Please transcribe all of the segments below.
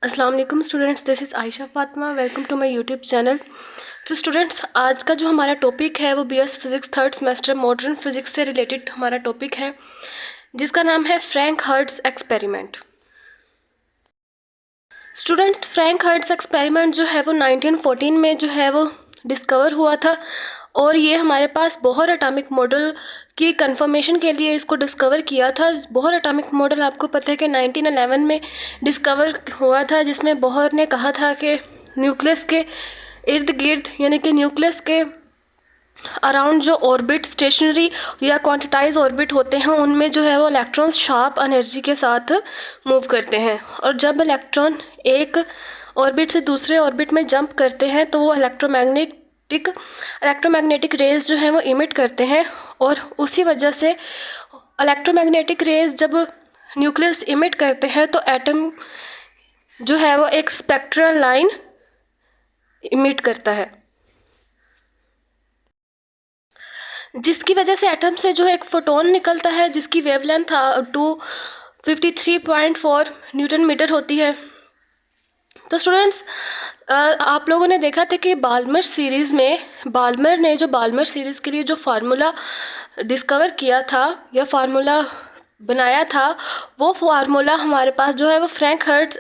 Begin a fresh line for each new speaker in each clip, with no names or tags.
अस्सलाम वालेकुम students, this is Ayesha Fatima. Welcome to my YouTube channel. तो स्टूडेंट्स, आज का जो हमारा टॉपिक है वो BS physics third semester modern physics से रिलेटेड हमारा टॉपिक है, जिसका नाम है Franck Hertz experiment. Students, Franck Hertz experiment जो है वो 1914 में जो है वो डिस्कवर हुआ था, और ये हमारे पास बोहर एटॉमिक मॉडल की कंफर्मेशन के लिए इसको डिस्कवर किया था। बोहर एटॉमिक मॉडल आपको पता है कि 1911 में डिस्कवर हुआ था, जिसमें बोहर ने कहा था कि न्यूक्लियस के इर्द गिर्द यानी कि न्यूक्लियस के अराउंड जो ऑर्बिट स्टेशनरी या क्वांटिटाइज ऑर्बिट होते हैं उनमें जो है वो इलेक्ट्रॉन्स शार्प एनर्जी के साथ मूव करते हैं, और जब इलेक्ट्रॉन एक ऑर्बिट से दूसरे ऑर्बिट में जंप करते हैं तो वो इलेक्ट्रोमैग्नेटिक रेज जो है वो इमिट करते हैं, और उसी वजह से इलेक्ट्रोमैग्नेटिक रेज जब न्यूक्लियस इमिट करते हैं तो एटम जो है वो एक स्पेक्ट्रल लाइन इमिट करता है, जिसकी वजह से एटम से जो एक फोटोन निकलता है जिसकी वेवलेंथ 253.4 न्यूटन मीटर होती है। तो स्टूडेंट्स, आप लोगों ने देखा था कि बाल्मर ने जो बाल्मर सीरीज़ के लिए जो फार्मूला डिस्कवर किया था या फार्मूला बनाया था, वो फार्मूला हमारे पास जो है वो Frank hertz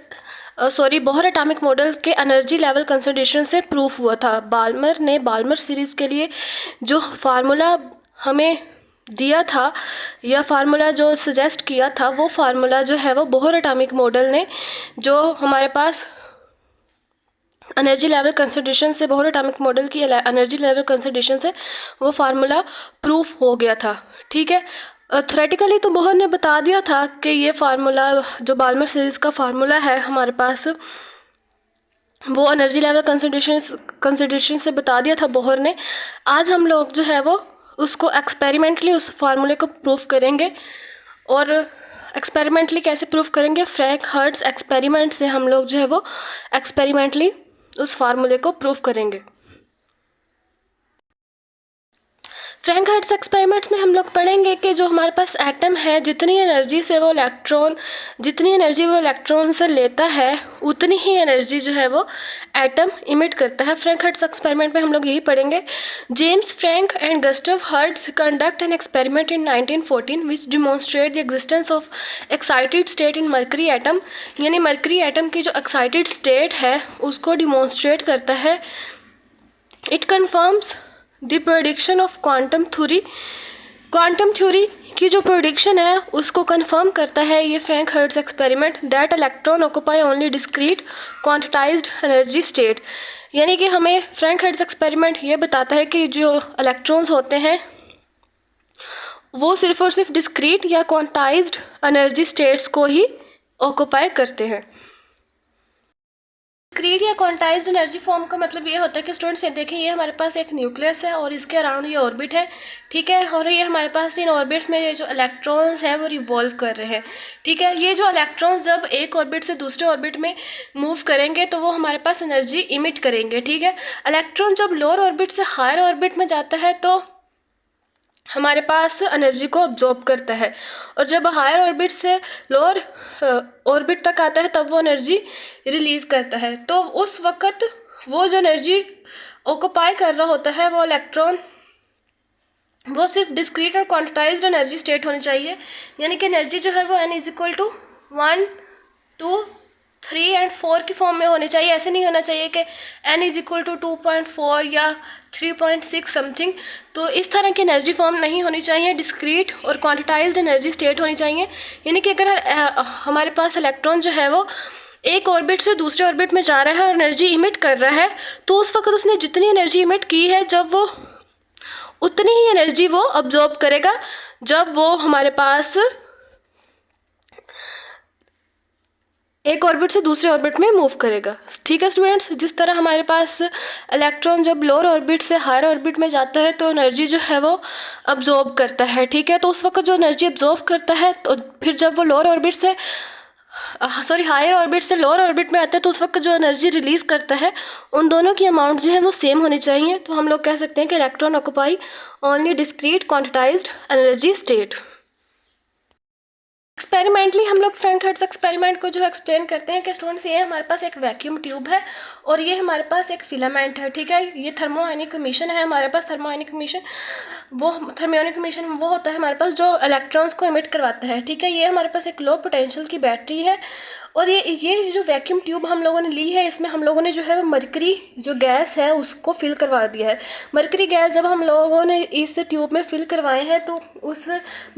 Bohr atomic model के एनर्जी लेवल कंसिडरेशन से प्रूफ हुआ था। बाल्मर ने बाल्मर सीरीज़ के लिए जो फार्मूला हमें दिया था या फार्मूला जो सजेस्ट किया था, वो फार्मूला जो है वो बोहर एटॉमिक मॉडल ने जो हमारे पास एनर्जी लेवल कंसिडरेशन से बोहर एटॉमिक मॉडल की एनर्जी लेवल कंसिडरेशन से वो फार्मूला प्रूफ हो गया था। ठीक है, थ्योरेटिकली तो बोहर ने बता दिया था कि ये फार्मूला जो बाल्मर सीरीज़ का फार्मूला है हमारे पास, वो एनर्जी लेवल कंसिडरेशन से बता दिया था बोहर ने। आज हम लोग जो है वो उसको एक्सपेरिमेंटली उस फार्मूले को प्रूफ करेंगे, और एक्सपेरिमेंटली कैसे प्रूफ करेंगे? फ्रैंक हर्ट्ज़ एक्सपेरिमेंट से हम लोग जो है वो एक्सपेरिमेंटली उस फार्मूले को प्रूफ करेंगे। फ्रैंक हर्ट्ज़ एक्सपेरिमेंट्स में हम लोग पढ़ेंगे कि जो हमारे पास एटम है, जितनी एनर्जी वो इलेक्ट्रॉन से लेता है उतनी ही एनर्जी जो है वो एटम इमिट करता है। फ्रैंक हर्ट्ज़ एक्सपेरिमेंट में हम लोग यही पढ़ेंगे। James Franck and Gustav Hertz conduct an experiment in 1914 which demonstrate the existence of excited state in mercury atom, यानी मरकरी एटम की जो एक्साइटेड स्टेट है उसको डिमॉन्स्ट्रेट करता है। It confirms the prediction of quantum theory की जो prediction है उसको कंफर्म करता है ये Franck Hertz experiment, that electron occupy only discrete quantized energy state, यानी कि हमें फ्रैंक हर्ट्ज़ एक्सपेरिमेंट ये बताता है कि जो इलेक्ट्रॉन्स होते हैं वो सिर्फ और सिर्फ डिस्क्रीट या क्वांटाइज्ड एनर्जी स्टेट्स को ही ऑक्यूपाई करते हैं। डिस्क्रीट या क्वांटाइज्ड एनर्जी फॉर्म का मतलब ये होता है कि स्टूडेंट्स ये देखें, ये हमारे पास एक न्यूक्लियस है और इसके अराउंड ये ऑर्बिट है। ठीक है, और ये हमारे पास इन ऑर्बिट्स में ये जो इलेक्ट्रॉन्स हैं वो रिवॉल्व कर रहे हैं। ठीक है, ये जो इलेक्ट्रॉन्स जब एक ऑर्बिट से दूसरे ऑर्बिट में मूव करेंगे तो वो हमारे पास एनर्जी इमिट करेंगे। ठीक है, इलेक्ट्रॉन जब लोअर ऑर्बिट से हायर ऑर्बिट में जाता है तो हमारे पास एनर्जी को ऑब्जॉर्ब करता है, और जब हायर ऑर्बिट से लोअर ऑर्बिट तक आता है तब वो एनर्जी रिलीज़ करता है। तो उस वक्त वो जो एनर्जी ऑक्यूपाई कर रहा होता है वो इलेक्ट्रॉन, वो सिर्फ डिस्क्रीट और क्वांटिटाइज्ड एनर्जी स्टेट होनी चाहिए, यानी कि एनर्जी जो है वो n = 1, 2, 3 एंड 4 की फॉर्म में होनी चाहिए। ऐसे नहीं होना चाहिए कि n = 2.4 या 3.6 समथिंग। तो इस तरह की एनर्जी फॉर्म नहीं होनी चाहिए, डिस्क्रीट और क्वांटिटाइज्ड एनर्जी स्टेट होनी चाहिए। यानी कि अगर हमारे पास इलेक्ट्रॉन जो है वो एक ऑर्बिट से दूसरे ऑर्बिट में जा रहा है और एनर्जी इमिट कर रहा है, तो उस वक्त उसने जितनी एनर्जी इमिट की है जब वो उतनी ही एनर्जी वो अब्जॉर्ब करेगा जब वो हमारे पास एक ऑर्बिट से दूसरे ऑर्बिट में मूव करेगा। ठीक है स्टूडेंट्स, जिस तरह हमारे पास इलेक्ट्रॉन जब लोअर ऑर्बिट से हायर ऑर्बिट में जाता है तो एनर्जी जो है वो अब्जॉर्ब करता है। ठीक है, तो उस वक्त जो एनर्जी अब्जॉर्ब करता है, तो फिर जब वो हायर ऑर्बिट से लोअर ऑर्बिट में आता है तो उस वक्त जो एनर्जी रिलीज़ करता है उन दोनों की अमाउंट जो है वो सेम होनी चाहिए। तो हम लोग कह सकते हैं कि electron occupy only discrete quantized energy state. Experimentally हम लोग फ्रैंकहर्ट्ज़ एक्सपेरिमेंट को जो एक्सप्लेन करते हैं कि स्टूडेंट्स, ये हमारे पास एक वैक्यूम ट्यूब है और ये हमारे पास एक फिलामेंट है, ठीक है। ये थर्मोआयनिक इमिशन है हमारे पास। थर्मोआयनिक इमिशन वो होता है हमारे पास जो इलेक्ट्रॉन्स को इमिट करवाता है, ठीक है। ये हमारे पास एक लो पोटेंशियल की बैटरी है और ये जो वैक्यूम ट्यूब हम लोगों ने ली है, इसमें हम लोगों ने जो है वो मरकरी जो गैस है उसको फिल करवा दिया है। मरकरी गैस जब हम लोगों ने इस ट्यूब में फिल करवाए हैं तो उस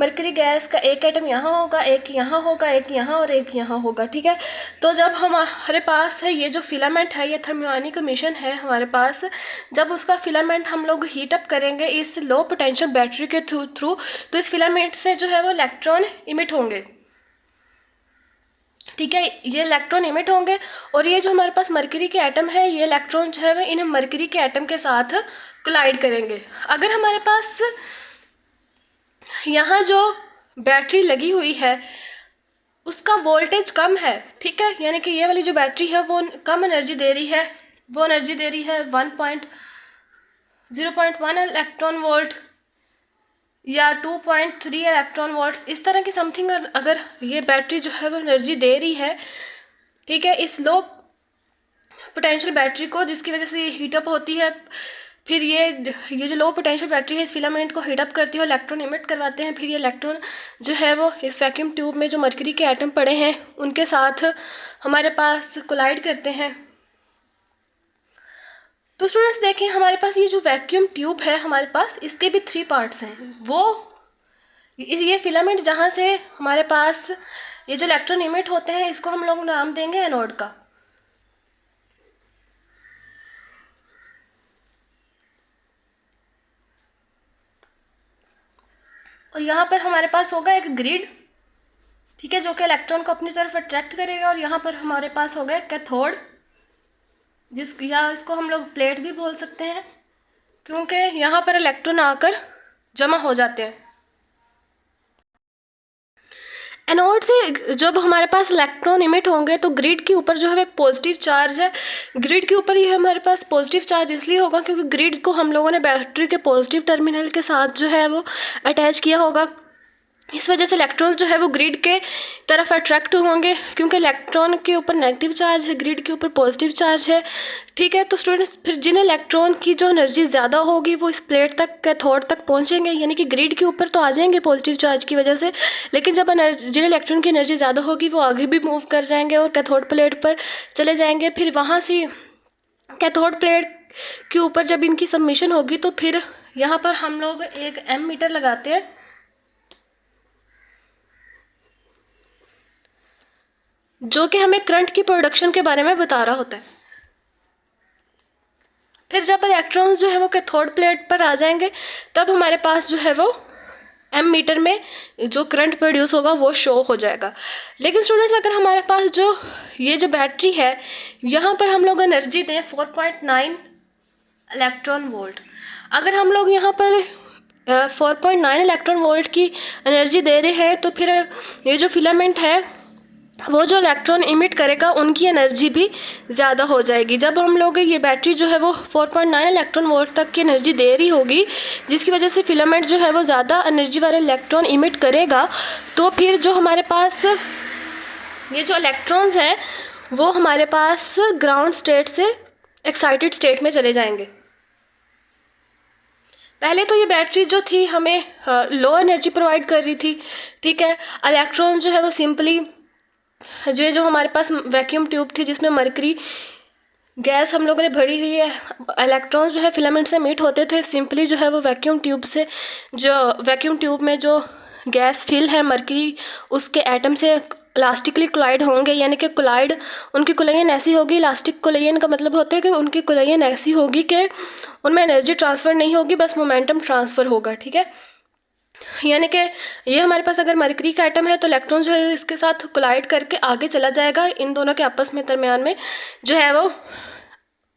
मरकरी गैस का एक एटम यहाँ होगा, एक यहाँ होगा, एक यहाँ और एक यहाँ होगा, ठीक है। तो जब हमारे पास है ये जो फिलामेंट है, ये थर्मियोनिक इमिशन है हमारे पास, जब उसका फिलामेंट हम लोग हीट अप करेंगे इस लो पोटेंशियल बैटरी के थ्रू तो इस फिलामेंट से जो है वो इलेक्ट्रॉन इमिट होंगे, ठीक है। ये इलेक्ट्रॉन इमिट होंगे और ये जो हमारे पास मरकरी के एटम है, ये इलेक्ट्रॉन जो है वो इन मरकरी के एटम के साथ कोलाइड करेंगे। अगर हमारे पास यहाँ जो बैटरी लगी हुई है उसका वोल्टेज कम है, ठीक है, यानी कि ये वाली जो बैटरी है वो कम एनर्जी दे रही है, वो एनर्जी दे रही है 0.1 इलेक्ट्रॉन वोल्ट या 2.3 इलेक्ट्रॉन वोल्ट्स, इस तरह की समथिंग अगर ये बैटरी जो है वो एनर्जी दे रही है, ठीक है, इस लो पोटेंशियल बैटरी को, जिसकी वजह से ये हीटअप होती है। फिर ये जो लो पोटेंशियल बैटरी है इस फिलामेंट को हीटअप करती है, इलेक्ट्रॉन इमिट करवाते हैं। फिर ये इलेक्ट्रॉन जो है वो इस वैक्यूम ट्यूब में जो मरकरी के एटम पड़े हैं उनके साथ हमारे पास कोलाइड करते हैं। तो स्टूडेंट्स देखें, हमारे पास ये जो वैक्यूम ट्यूब है हमारे पास, इसके भी 3 पार्ट्स हैं। वो ये फिलामेंट जहाँ से हमारे पास ये जो इलेक्ट्रॉन इमिट होते हैं इसको हम लोग नाम देंगे एनोड का। और यहाँ पर हमारे पास होगा एक ग्रिड, ठीक है, जो कि इलेक्ट्रॉन को अपनी तरफ अट्रैक्ट करेगा। और यहाँ पर हमारे पास होगा कैथोड, या इसको हम लोग प्लेट भी बोल सकते हैं, क्योंकि यहाँ पर इलेक्ट्रॉन आकर जमा हो जाते हैं। एनोड से जब हमारे पास इलेक्ट्रॉन इमिट होंगे तो ग्रिड के ऊपर जो है एक पॉजिटिव चार्ज है। ग्रिड के ऊपर ये हमारे पास पॉजिटिव चार्ज इसलिए होगा क्योंकि ग्रिड को हम लोगों ने बैटरी के पॉजिटिव टर्मिनल के साथ जो है वो अटैच किया होगा। इस वजह से इलेक्ट्रॉन जो है वो ग्रिड के तरफ अट्रैक्ट होंगे, क्योंकि इलेक्ट्रॉन के ऊपर नेगेटिव चार्ज है, ग्रिड के ऊपर पॉजिटिव चार्ज है, ठीक है। तो स्टूडेंट्स, फिर जिन इलेक्ट्रॉन की जो एनर्जी ज़्यादा होगी वो इस प्लेट तक, कैथोड तक पहुंचेंगे, यानी कि ग्रिड के ऊपर तो आ जाएंगे पॉजिटिव चार्ज की वजह से, लेकिन जब जिन इलेक्ट्रॉन की एनर्जी ज़्यादा होगी वो आगे भी मूव कर जाएंगे और कैथोड प्लेट पर चले जाएंगे। फिर वहाँ से कैथोड प्लेट के ऊपर जब इनकी सबमिशन होगी तो फिर यहाँ पर हम लोग एक एमीटर लगाते हैं, जो कि हमें करंट की प्रोडक्शन के बारे में बता रहा होता है। फिर जब इलेक्ट्रॉन्स जो है वो कैथोड प्लेट पर आ जाएंगे तब हमारे पास जो है वो एमीटर में जो करंट प्रोड्यूस होगा वो शो हो जाएगा। लेकिन स्टूडेंट्स, अगर हमारे पास जो ये जो बैटरी है यहाँ पर हम लोग एनर्जी दें 4.9 इलेक्ट्रॉन वोल्ट, अगर हम लोग यहाँ पर 4.9 इलेक्ट्रॉन वोल्ट की एनर्जी दे रहे हैं तो फिर ये जो फिलामेंट है वो जो इलेक्ट्रॉन इमिट करेगा उनकी एनर्जी भी ज़्यादा हो जाएगी। जब हम लोग ये बैटरी जो है वो 4.9 इलेक्ट्रॉन वोल्ट तक की एनर्जी दे रही होगी, जिसकी वजह से फिलामेंट जो है वो ज़्यादा एनर्जी वाले इलेक्ट्रॉन इमिट करेगा, तो फिर जो हमारे पास ये जो इलेक्ट्रॉन्स हैं वो हमारे पास ग्राउंड स्टेट से एक्साइटेड स्टेट में चले जाएंगे। पहले तो ये बैटरी जो थी हमें लो एनर्जी प्रोवाइड कर रही थी, ठीक है। इलेक्ट्रॉन जो है वो सिंपली जो हमारे पास वैक्यूम ट्यूब थी जिसमें मरकरी गैस हम लोगों ने भरी हुई है, इलेक्ट्रॉन्स जो है फिलामेंट से मीट होते थे, सिंपली जो है वो वैक्यूम ट्यूब से, जो वैक्यूम ट्यूब में जो गैस फिल है मरकरी, उसके एटम से इलास्टिकली कोलाइड होंगे, यानी कि कोलाइड, उनकी कोलाइन ऐसी होगी, इलास्टिक कोलाइन का मतलब होता है कि उनकी कोलाइन ऐसी होगी कि उनमें एनर्जी ट्रांसफ़र नहीं होगी, बस मोमेंटम ट्रांसफ़र होगा, ठीक है। यानी कि ये हमारे पास अगर मरकरी का एटम है तो इलेक्ट्रॉन जो है इसके साथ कोलाइड करके आगे चला जाएगा, इन दोनों के आपस में दरमियान में जो है वो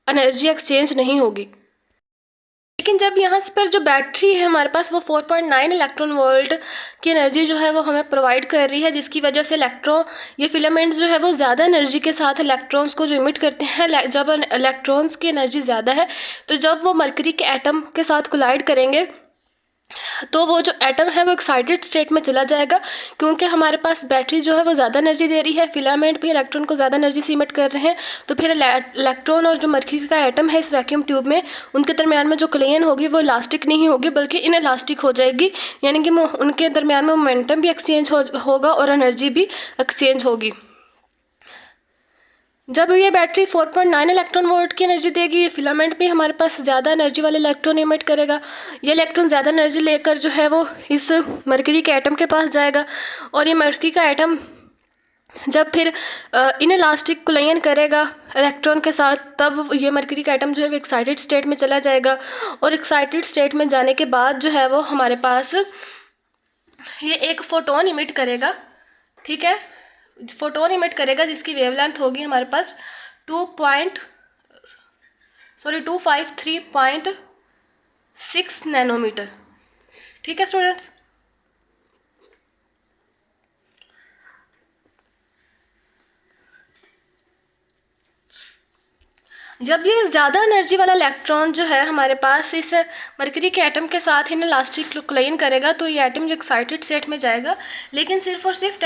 एनर्जी एक्सचेंज नहीं होगी। लेकिन जब यहाँ पर जो बैटरी है हमारे पास वो 4.9 इलेक्ट्रॉन वोल्ट की एनर्जी जो है वो हमें प्रोवाइड कर रही है, जिसकी वजह से ये फिलामेंट्स जो है वो ज़्यादा एनर्जी के साथ इलेक्ट्रॉन्स को जो इमिट करते हैं। जब इलेक्ट्रॉन्स की एनर्जी ज़्यादा है तो जब वो मरकरी के एटम के साथ कोलाइड करेंगे तो वो जो एटम है वो एक्साइटेड स्टेट में चला जाएगा, क्योंकि हमारे पास बैटरी जो है वो ज़्यादा एनर्जी दे रही है, फिलामेंट भी इलेक्ट्रॉन को ज़्यादा एनर्जी से इमिट कर रहे हैं। तो फिर इलेक्ट्रॉन और जो मरकरी का एटम है इस वैक्यूम ट्यूब में, उनके दरमियान में जो कलेन होगी वो इलास्टिक नहीं होगी बल्कि इनइलास्टिक हो जाएगी, यानी कि उनके दरमियान में मोमेंटम भी एक्सचेंज होगा और एनर्जी भी एक्सचेंज होगी। जब ये बैटरी 4.9 इलेक्ट्रॉन वोल्ट की एनर्जी देगी, ये फिलामेंट भी हमारे पास ज़्यादा एनर्जी वाले इलेक्ट्रॉन इमिट करेगा। ये इलेक्ट्रॉन ज़्यादा एनर्जी लेकर जो है वो इस मरकरी के एटम के पास जाएगा, और ये मरकरी का एटम जब फिर इनइलास्टिक कोलाइन करेगा इलेक्ट्रॉन के साथ, तब ये मरकरी का एटम जो है वो एक्साइटेड स्टेट में चला जाएगा। और एक्साइटेड स्टेट में जाने के बाद जो है वो हमारे पास ये एक फोटोन इमिट करेगा। ठीक है, फोटोन इमिट करेगा जिसकी वेवलेंथ होगी हमारे पास 253.6 नैनोमीटर। ठीक है स्टूडेंट्स, जब ये ज़्यादा एनर्जी वाला इलेक्ट्रॉन जो है हमारे पास इस मरकरी के एटम के साथ इनइलास्टिक कोलाइन करेगा, तो ये एटम जो एक्साइटेड स्टेट में जाएगा, लेकिन सिर्फ और सिर्फ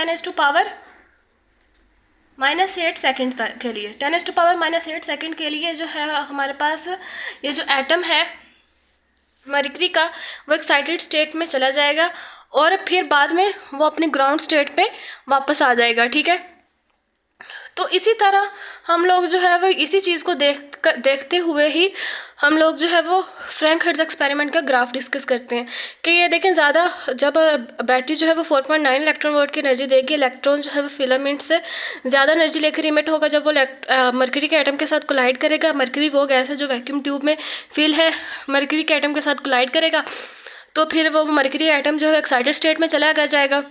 10⁻⁻8 सेकेंड के लिए। 10⁻⁻8 सेकेंड के लिए जो है हमारे पास ये जो एटम है मरकरी का वो एक्साइटेड स्टेट में चला जाएगा, और फिर बाद में वो अपनी ग्राउंड स्टेट पे वापस आ जाएगा। ठीक है, तो इसी तरह हम लोग जो है वो इसी चीज़ को देखते हुए ही हम लोग जो है वो फ्रैंक हर्ट्ज एक्सपेरिमेंट का ग्राफ डिस्कस करते हैं कि ये देखें, ज़्यादा जब बैटरी जो है वो 4.9 इलेक्ट्रॉन वोल्ट की एनर्जी देगी, इलेक्ट्रॉन जो है वो फिलामेंट से ज़्यादा एनर्जी लेकर इमिट होगा जब वो मरकरी के एटम के साथ कोलाइड करेगा। मरकरी वो गैस है जो वैक्यूम ट्यूब में फिल है, मरकरी के एटम के साथ कोलाइड करेगा, तो फिर वो मरकरी एटम जो है एक्साइटेड स्टेट में चला जाएगा।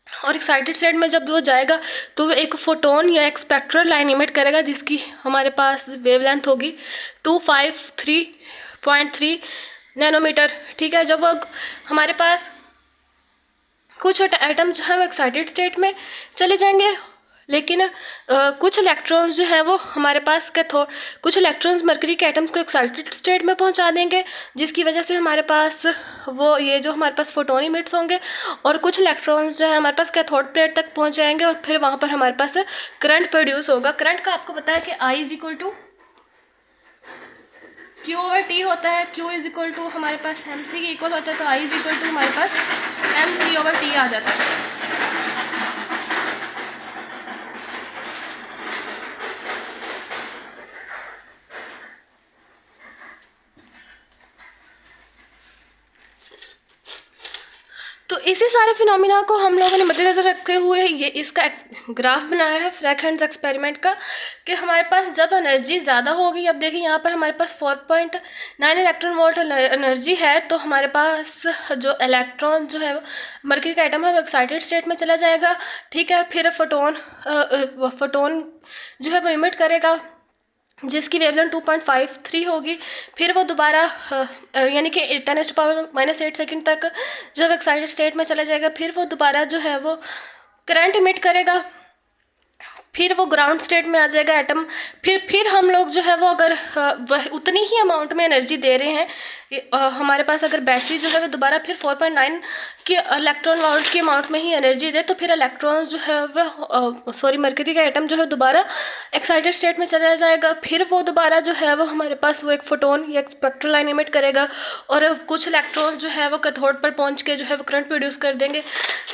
और एक्साइटेड स्टेट में जब वो जाएगा तो वो एक फोटोन या एक स्पेक्ट्रल लाइन इमिट करेगा जिसकी हमारे पास वेवलेंथ होगी 253.3 नैनोमीटर। ठीक है, जब वो हमारे पास कुछ एटम जो है वो एक्साइटेड स्टेट में चले जाएंगे, लेकिन कुछ इलेक्ट्रॉन्स जो है वो हमारे पास कुछ इलेक्ट्रॉन्स मरकरी के एटम्स को एक्साइटेड स्टेट में पहुंचा देंगे, जिसकी वजह से हमारे पास वो ये जो हमारे पास फोटोन इमिट्स होंगे, और कुछ इलेक्ट्रॉन्स जो है हमारे पास कैथोड प्लेट तक पहुंच जाएंगे, और फिर वहाँ पर हमारे पास करंट प्रोड्यूस होगा। करंट का आपको पता है कि I = Q/T होता है। Q = हमारे पास MC के इक्वल होता है, तो I = हमारे पास MC/T आ जाता है। तो इसी सारे फिनोमिना को हम लोगों ने मद्देनज़र रखे हुए ये इसका ग्राफ बनाया है फ्रैंक हर्ट्ज एक्सपेरिमेंट का, कि हमारे पास जब एनर्जी ज़्यादा होगी, अब देखिए यहाँ पर हमारे पास 4.9 इलेक्ट्रॉन वोल्ट एनर्जी है, तो हमारे पास जो इलेक्ट्रॉन जो है मरकरी का एटम है वो एक्साइटेड स्टेट में चला जाएगा। ठीक है, फिर फोटोन जो है वो इमिट करेगा जिसकी वेवलेंथ 2.53 होगी, फिर वो दोबारा यानी कि 10⁻⁻8 सेकेंड तक जो है एक्साइटेड स्टेट में चला जाएगा, फिर वो दोबारा जो है वो करंट इमिट करेगा, फिर वो ग्राउंड स्टेट में आ जाएगा एटम। फिर हम लोग जो है वो अगर वह उतनी ही अमाउंट में एनर्जी दे रहे हैं, हमारे पास अगर बैटरी जो है वो दोबारा फिर 4.9 की इलेक्ट्रॉन वोल्ट की अमाउंट में ही एनर्जी दे, तो फिर इलेक्ट्रॉन जो है वह मरकरी का एटम जो है दोबारा एक्साइटेड स्टेट में चला जाएगा, फिर वो दोबारा जो है वो हमारे पास वो एक फोटोन या एक स्पेक्ट्रल लाइन इमिट करेगा, और कुछ इलेक्ट्रॉन्स जो है वो कैथोड पर पहुंच के जो है वो करंट प्रोड्यूस कर देंगे,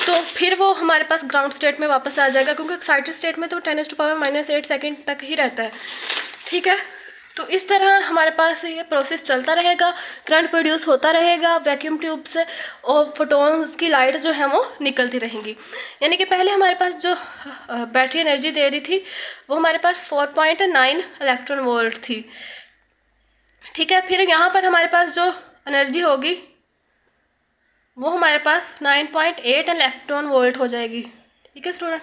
तो फिर वो हमारे पास ग्राउंड स्टेट में वापस आ जाएगा, क्योंकि एक्साइटेड स्टेट में तो 10⁻⁻8 सेकेंड तक ही रहता है। ठीक है, तो इस तरह हमारे पास ये प्रोसेस चलता रहेगा, करंट प्रोड्यूस होता रहेगा वैक्यूम ट्यूब से, और फोटोन्स की लाइट जो है वो निकलती रहेंगी। यानी कि पहले हमारे पास जो बैटरी एनर्जी दे रही थी वो हमारे पास 4.9 इलेक्ट्रॉन वोल्ट थी। ठीक है, फिर यहाँ पर हमारे पास जो एनर्जी होगी वो हमारे पास 9.8 इलेक्ट्रॉन वोल्ट हो जाएगी। ठीक है स्टूडेंट,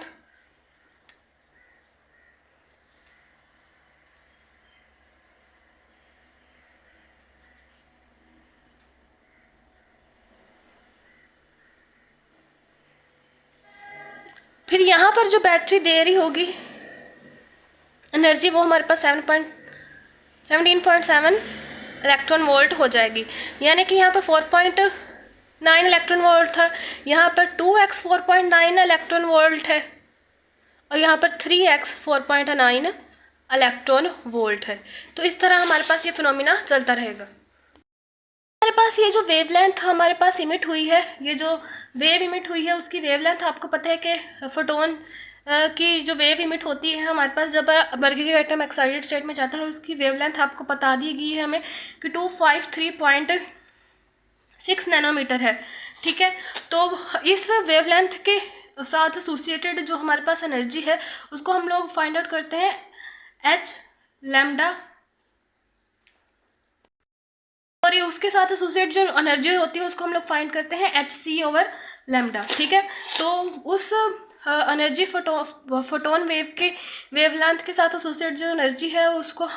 फिर यहाँ पर जो बैटरी दे रही होगी एनर्जी वो हमारे पास 17.7 इलेक्ट्रॉन वोल्ट हो जाएगी। यानी कि यहाँ पर 9 इलेक्ट्रॉन वोल्ट था, यहाँ पर 2x 4.9 इलेक्ट्रॉन वोल्ट है और यहाँ पर 3x 4.9 इलेक्ट्रॉन वोल्ट है। तो इस तरह हमारे पास ये फिनोमिना चलता रहेगा। हमारे पास ये जो वेवलेंथ हमारे पास इमिट हुई है, ये जो वेव इमिट हुई है उसकी वेवलेंथ आपको पता है कि फोटोन की जो वेव इमिट होती है हमारे पास जब मरकरी एटम एक्साइटेड स्टेट में जाता है, उसकी वेवलेंथ आपको बता दी गई है हमें कि 253.6 नैनोमीटर है। ठीक है, तो इस वेवलेंथ के साथ एसोसिएटेड जो हमारे पास एनर्जी है उसको हम लोग फाइंड आउट करते हैं एच लैम्डा, और ये उसके साथ एसोसिएटेड जो एनर्जी होती है उसको हम लोग फाइंड करते हैं एच सी ओवर लैम्डा। ठीक है, तो उस एनर्जी फोटोन वेव के वेवलेंथ के साथ एसोसिएटेड जो एनर्जी है उसको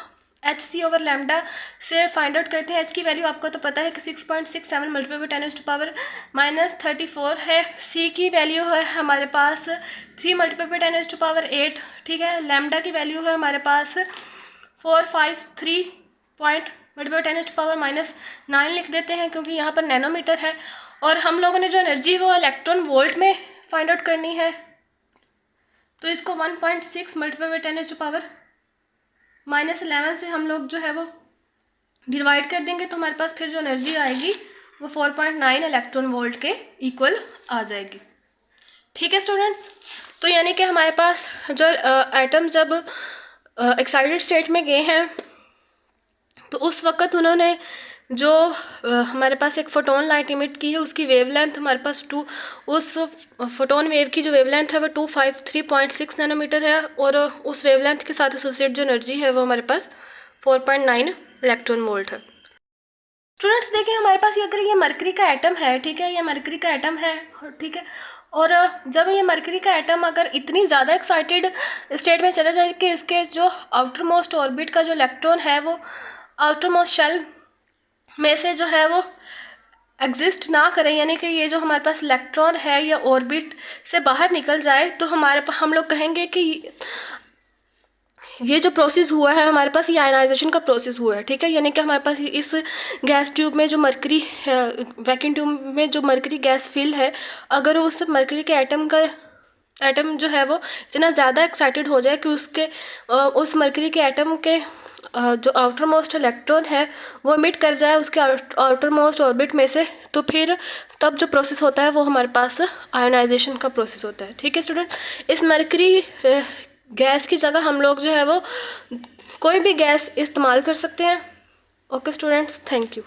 एच सी ओवर लैम्डा से फाइंड आउट करते हैं। एच की वैल्यू आपको तो पता है कि 6.67 मल्टीप्लाई बाई 10⁻⁻34 है। सी की वैल्यू है हमारे पास 3 मल्टीप्लाई बाई 10⁻8। ठीक है, लैम्डा की वैल्यू है हमारे पास 453 मल्टीप्लाई बाई 10⁻9 लिख देते हैं क्योंकि यहाँ पर नैनोमीटर है, और हम लोगों ने जो एनर्जी वो इलेक्ट्रॉन वोल्ट में फाइंड आउट करनी है, तो इसको 1.6 मल्टीप्लाई बाई 10⁻11 से हम लोग जो है वो डिवाइड कर देंगे, तो हमारे पास फिर जो एनर्जी आएगी वो 4.9 इलेक्ट्रॉन वोल्ट के इक्वल आ जाएगी। ठीक है स्टूडेंट्स, तो यानी कि हमारे पास जो एटम जब एक्साइटेड स्टेट में गए हैं तो उस वक़्त उन्होंने जो हमारे पास एक फोटोन लाइट इमिट की है उसकी वेवलेंथ हमारे पास उस फोटोन वेव की जो वेवलेंथ है वो 253.6 नैनोमीटर है, और उस वेवलेंथ के साथ एसोसिएट जो एनर्जी है वो हमारे पास 4.9 इलेक्ट्रॉन वोल्ट है। स्टूडेंट्स देखिए, हमारे पास अगर ये मरकरी का एटम है, ठीक है, ये मरकरी का एटम है, ठीक है, और जब ये मरकरी का एटम अगर इतनी ज़्यादा एक्साइटेड स्टेट में चला जाए कि इसके जो आउटर मोस्ट ऑर्बिट का जो इलेक्ट्रॉन है वो आउटर मोस्ट शेल में से जो है वो एग्जिस्ट ना करें, यानी कि ये जो हमारे पास इलेक्ट्रॉन है या ऑर्बिट से बाहर निकल जाए, तो हम लोग कहेंगे कि ये जो प्रोसेस हुआ है हमारे पास ये आयनाइजेशन का प्रोसेस हुआ है। ठीक है, यानी कि हमारे पास इस गैस ट्यूब में जो मरकरी वैक्यूम ट्यूब में जो मरकरी गैस फिल है, अगर उस मरकरी के एटम जो है वो इतना ज़्यादा एक्साइटेड हो जाए कि उस मरकरी के एटम के जो आउटर मोस्ट इलेक्ट्रॉन है वो इमिट कर जाए उसके आउटर मोस्ट ऑर्बिट में से, तो फिर तब जो प्रोसेस होता है वो हमारे पास आयनाइजेशन का प्रोसेस होता है। ठीक है स्टूडेंट, इस मरकरी गैस की जगह हम लोग जो है वो कोई भी गैस इस्तेमाल कर सकते हैं। Okay students, thank you.